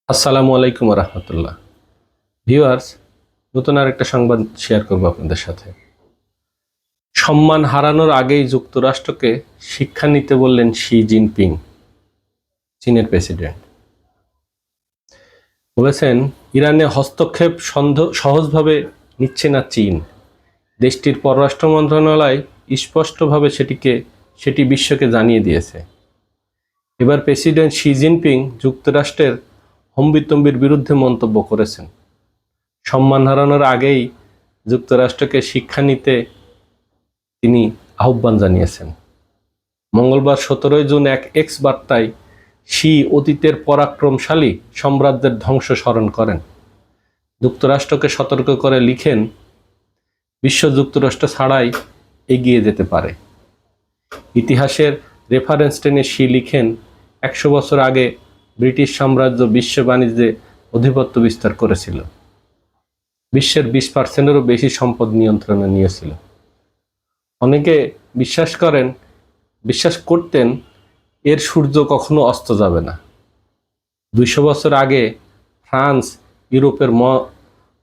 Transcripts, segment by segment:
আসসালামু আলাইকুম রহমতুল্লাহ। ভিউয়ার্স, নতুন আরেকটা সংবাদ শেয়ার করব আপনাদের সাথে। সম্মান হারানোর আগেই যুক্তরাষ্ট্রকে শিক্ষা নিতে বললেন শি জিনপিং, চীনের প্রেসিডেন্ট। বলেছেন, ইরানে হস্তক্ষেপ সহজভাবে নিচ্ছে না চীন। দেশটির পররাষ্ট্র মন্ত্রণালয় স্পষ্টভাবে সেটি বিশ্বকে জানিয়ে দিয়েছে। এবার প্রেসিডেন্ট শি জিনপিং যুক্তরাষ্ট্রের হম্বিতম্বির বিরুদ্ধে মন্তব্য করেছেন। সম্মান হারানোর আগেই যুক্তরাষ্ট্রকে শিক্ষা নিতে তিনি আহ্বান জানিয়েছেন। মঙ্গলবার 17 জুন এক এক্স বার্তায় শি অতীতের পরাক্রমশালী সম্রাটদের ধ্বংস স্মরণ করেন। যুক্তরাষ্ট্রকে সতর্ক করে লিখেন, বিশ্ব যুক্তরাষ্ট্র ছাড়াই এগিয়ে যেতে পারে। ইতিহাসের রেফারেন্স টেনে শি লিখেন, 100 বছর আগে ব্রিটিশ সাম্রাজ্য বিশ্ব বাণিজ্যে আধিপত্য বিস্তার করেছিল। বিশ্বের 20%-এরও বেশি সম্পদ নিয়ন্ত্রণে নিয়েছিল। অনেকে বিশ্বাস করতেন এর সূর্য কখনো অস্ত যাবে না। 200 বছর আগে ফ্রান্স ইউরোপের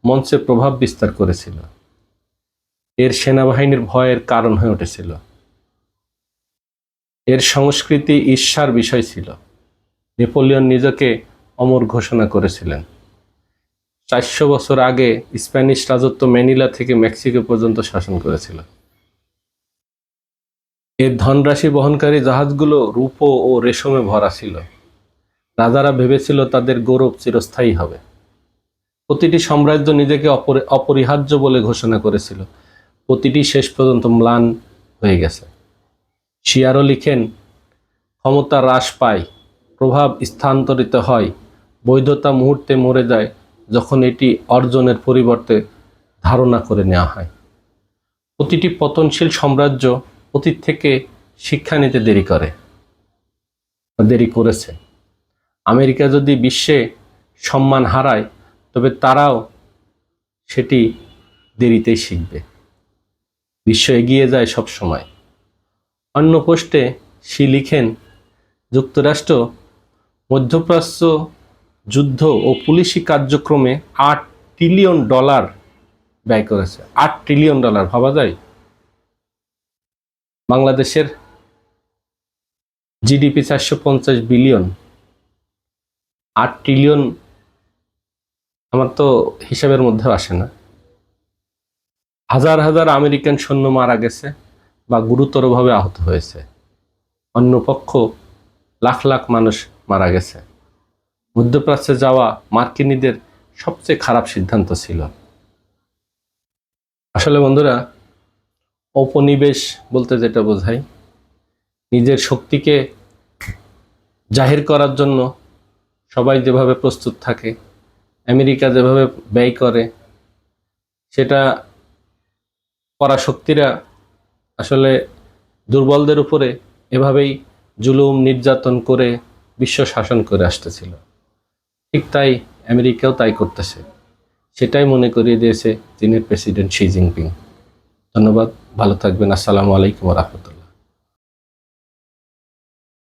মঞ্চে প্রভাব বিস্তার করেছিল। এর সেনাবাহিনীর ভয়ের কারণ হয়ে উঠেছিল। এর সংস্কৃতি ঈর্ষার বিষয় ছিল। নেপোলিয়ন নিজেকে অমর ঘোষণা করেছিলেন। 400 বছর আগে স্প্যানিশ রাজত্ব ম্যানিলা থেকে মেক্সিকো পর্যন্ত শাসন করেছিল। এর ধনরাশি বহনকারী জাহাজগুলো রূপো ও রেশমে ভরা ছিল। রাজারা ভেবেছিল তাদের গৌরব চিরস্থায়ী হবে। প্রতিটি সাম্রাজ্য নিজেকে অপরিহার্য বলে ঘোষণা করেছিল। প্রতিটি শেষ পর্যন্ত ম্লান হয়ে গেছে। শিয়ারও লিখেন, ক্ষমতা হ্রাস পায়, প্রভাব স্থানান্তরিত হয়, বৈধতা মুহূর্তে মরে যায় যখন এটি অর্জনের পরিবর্তে ধারণা করে নেওয়া হয়। প্রতিটি পতনশীল সাম্রাজ্য অতীত থেকে শিক্ষা নিতে দেরি করেছে। আমেরিকা যদি বিশ্বে সম্মান হারায়, তবে তারাও সেটি দেরিতেই শিখবে। বিশ্ব এগিয়ে যায় সব সময়। অন্য পোস্টে শি লিখেন, যুক্তরাষ্ট্র মধ্যপ্রাচ্য যুদ্ধ ও পুলিশি কার্যক্রমে $8 ট্রিলিয়ন ব্যয় করেছে। $8 ট্রিলিয়ন, ভাবা যায়? বাংলাদেশের জিডিপি 450 বিলিয়ন। 8 ট্রিলিয়ন আমার তো হিসাবের মধ্যেও আসে না। হাজার হাজার আমেরিকান সৈন্য মারা গেছে বা গুরুতরভাবে আহত হয়েছে। অন্য পক্ষ লাখ লাখ মানুষ মারা গেছে। মধ্যপ্রাচ্যে যাওয়া মার্কিনীদের সবচেয়ে খারাপ সিদ্ধান্ত ছিল। আসলে বন্ধুরা, ঔপনিবেশ বলতে যেটা বোঝায়, নিজের শক্তিকে জাহির করার জন্য সবাই যেভাবে প্রস্তুত থাকে, আমেরিকা যেভাবে ব্যয় করে, সেটা পরাশক্তিরা আসলে দুর্বলদের উপরে এভাবেই জুলুম নির্যাতন করে বিশ্ব শাসন করে আসতেছিল। ঠিক তাই আমেরিকাও তাই করতেছে। সেটাই মনে করিয়ে দিয়েছে চীনের প্রেসিডেন্ট শি জিনপিং। ধন্যবাদ, ভালো থাকবেন। আসসালামু আলাইকুম রহমতুল্লাহ।